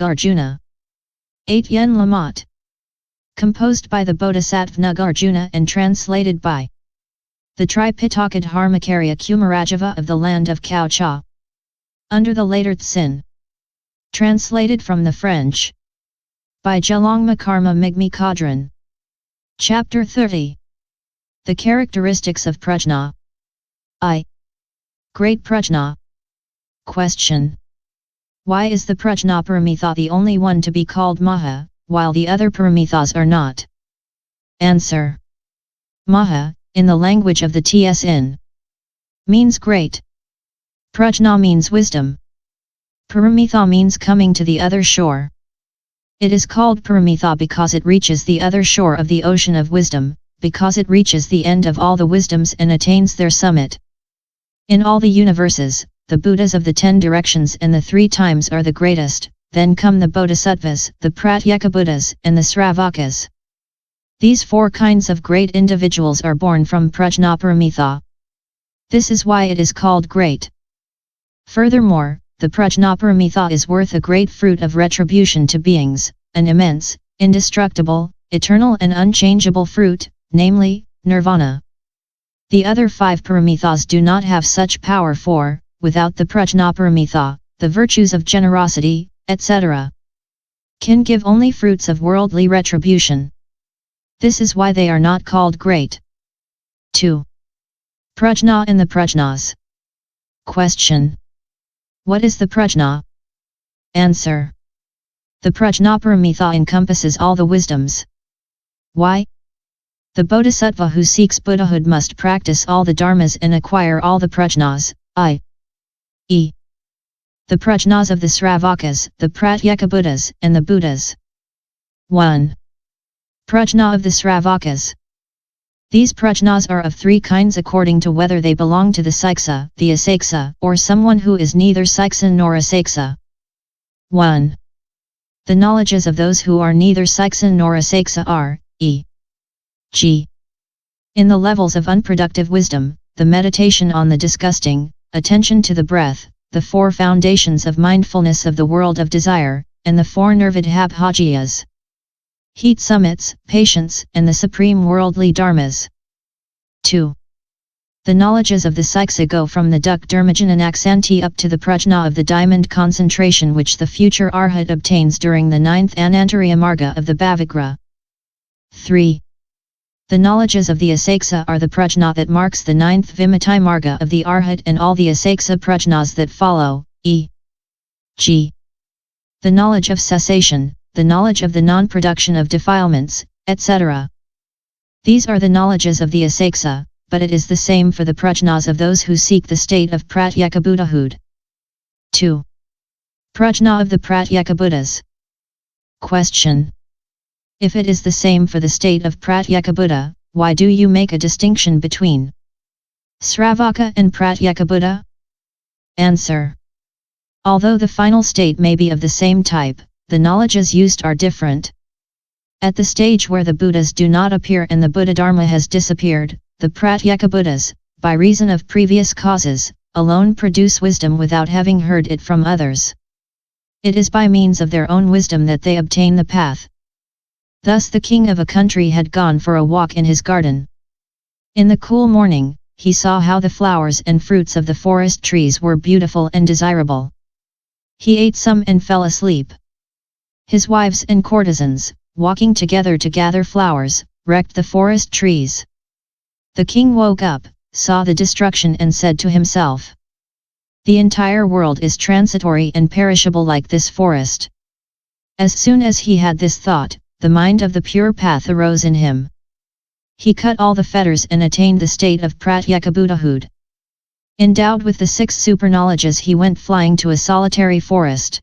Arjuna. 8 Yen Lamat. Composed by the Bodhisattva Nagarjuna and translated by the Tripitaka Dharmakarya Kumarajava of the land of Cao Cha. Under the later Tsin. Translated from the French by Jalongma Karma Migmi Chodron. Chapter 30. The characteristics of Prajna. Great Prajna. Question. Why is the Prajna Paramitha the only one to be called Maha, while the other Paramithas are not? Answer. Maha, in the language of the TSN, means great. Prajna means wisdom. Paramitha means coming to the other shore. It is called Paramitha because it reaches the other shore of the ocean of wisdom, because it reaches the end of all the wisdoms and attains their summit. In all the universes, the Buddhas of the 10 directions and the 3 times are the greatest, then come the bodhisattvas, the pratyekabuddhas, and the srāvakas. These 4 kinds of great individuals are born from Prajna Paramitha. This is why it is called great. Furthermore, the Prajna Paramitha is worth a great fruit of retribution to beings, an immense, indestructible, eternal and unchangeable fruit, namely, nirvana. The other 5 paramithas do not have such power for, without the Prajna Paramitha, the virtues of generosity, etc., can give only fruits of worldly retribution. This is why they are not called great. 2. Prajna and the Prajnas. Question. What is the Prajna? Answer. The Prajna Paramitha encompasses all the wisdoms. Why? The bodhisattva who seeks Buddhahood must practice all the dharmas and acquire all the prajnas, i.e. the prajnas of the sravakas, the pratyekabuddhas, and the Buddhas. 1. Prajna of the sravakas. These prajnas are of 3 kinds according to whether they belong to the saiksa, the asaiksa, or someone who is neither saiksa nor asaiksa. 1. The knowledges of those who are neither saiksa nor asaiksa are, e.g. in the levels of unproductive wisdom, the meditation on the disgusting, attention to the breath, the 4 foundations of mindfulness of the world of desire, and the 4 nirvedhabhagiyas. Heat summits, patience, and the supreme worldly dharmas. 2. The knowledges of the saiksa go from the duhkhe dharmajnanaksanti up to the prajna of the diamond concentration which the future arhat obtains during the 9th anantaryamarga of the bhavagra. 3. The knowledges of the asaiksa are the prajna that marks the 9th vimuktimarga of the arhat and all the asaiksa prajnas that follow, e.g. the knowledge of cessation, the knowledge of the non-production of defilements, etc. These are the knowledges of the asaiksa, but it is the same for the prajnas of those who seek the state of pratyekabuddhahood. 2. Prajna of the pratyekabuddhas. Question. If it is the same for the state of pratyekabuddha, why do you make a distinction between śrāvaka and pratyekabuddha? Answer. Although the final state may be of the same type, the knowledges used are different. At the stage where the Buddhas do not appear and the Buddha Dharma has disappeared, the pratyekabuddhas, by reason of previous causes, alone produce wisdom without having heard it from others. It is by means of their own wisdom that they obtain the path. Thus the king of a country had gone for a walk in his garden. In the cool morning, he saw how the flowers and fruits of the forest trees were beautiful and desirable. He ate some and fell asleep. His wives and courtesans, walking together to gather flowers, wrecked the forest trees. The king woke up, saw the destruction and said to himself, "The entire world is transitory and perishable like this forest." As soon as he had this thought, the mind of the pure path arose in him. He cut all the fetters and attained the state of pratyekabuddhahood. Endowed with the 6 superknowledges he went flying to a solitary forest.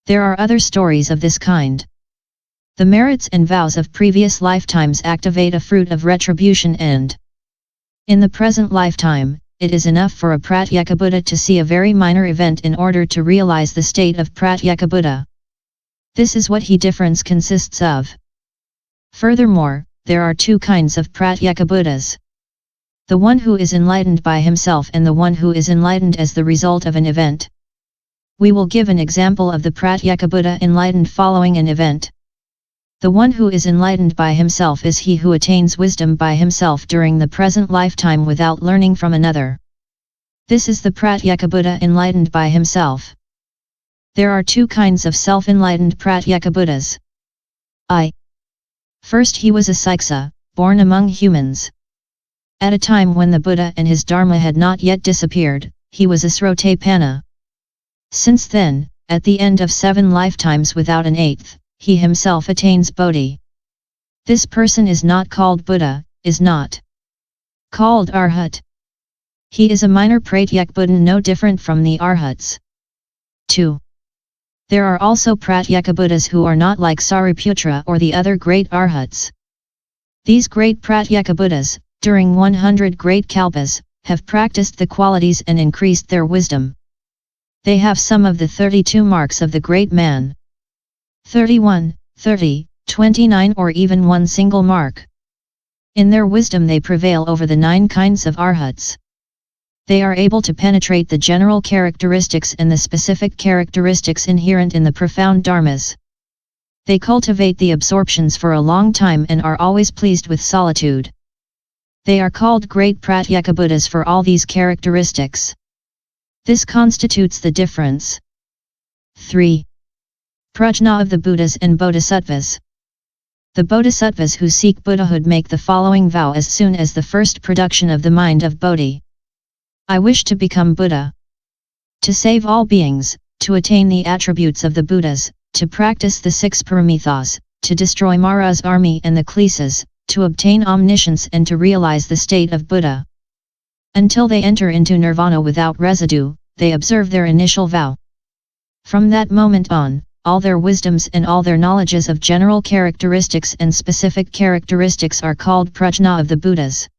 There are other stories of this kind. The merits and vows of previous lifetimes activate a fruit of retribution and in the present lifetime, it is enough for a pratyekabuddha to see a very minor event in order to realize the state of pratyekabuddha. This is what he difference consists of. Furthermore, there are 2 kinds of pratyekabuddhas. The one who is enlightened by himself and the one who is enlightened as the result of an event. We will give an example of the pratyekabuddha enlightened following an event. The one who is enlightened by himself is he who attains wisdom by himself during the present lifetime without learning from another. This is the pratyekabuddha enlightened by himself. There are two kinds of self-enlightened pratyekabuddhas. First, he was a saiksa, born among humans. At a time when the Buddha and his dharma had not yet disappeared, he was a srotapana. Since then, at the end of 7 lifetimes without an 8th, he himself attains bodhi. This person is not called Buddha, is not called arhat. He is a minor pratyekabuddha, no different from the arhats. 2. There are also pratyekabuddhas who are not like Sariputra or the other great arhats. These great pratyekabuddhas, during 100 great kalpas, have practiced the qualities and increased their wisdom. They have some of the 32 marks of the great man. 31, 30, 29 or even one single mark. In their wisdom they prevail over the 9 kinds of arhats. They are able to penetrate the general characteristics and the specific characteristics inherent in the profound dharmas. They cultivate the absorptions for a long time and are always pleased with solitude. They are called great pratyekabuddhas for all these characteristics. This constitutes the difference. 3. Prajñā of the Buddhas and Bodhisattvas. The Bodhisattvas who seek Buddhahood make the following vow as soon as the first production of the mind of Bodhi. I wish to become Buddha. To save all beings, to attain the attributes of the Buddhas, to practice the 6 paramithas, to destroy Mara's army and the klesas, to obtain omniscience and to realize the state of Buddha. Until they enter into nirvana without residue, they observe their initial vow. From that moment on, all their wisdoms and all their knowledges of general characteristics and specific characteristics are called Prajñā of the Buddhas.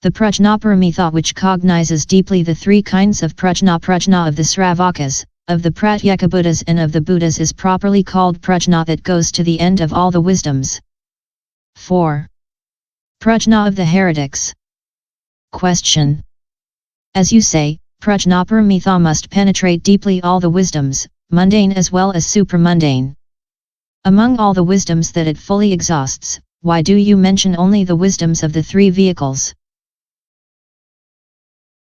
The Prajñā paramitha, which cognizes deeply the 3 kinds of Prajñā of the śrāvakas, of the pratyekabuddhas and of the Buddhas, is properly called Prajñā that goes to the end of all the wisdoms. 4. Prajñā of the heretics. Question. As you say, Prajñā paramitha must penetrate deeply all the wisdoms, mundane as well as supramundane. Among all the wisdoms that it fully exhausts, why do you mention only the wisdoms of the 3 vehicles?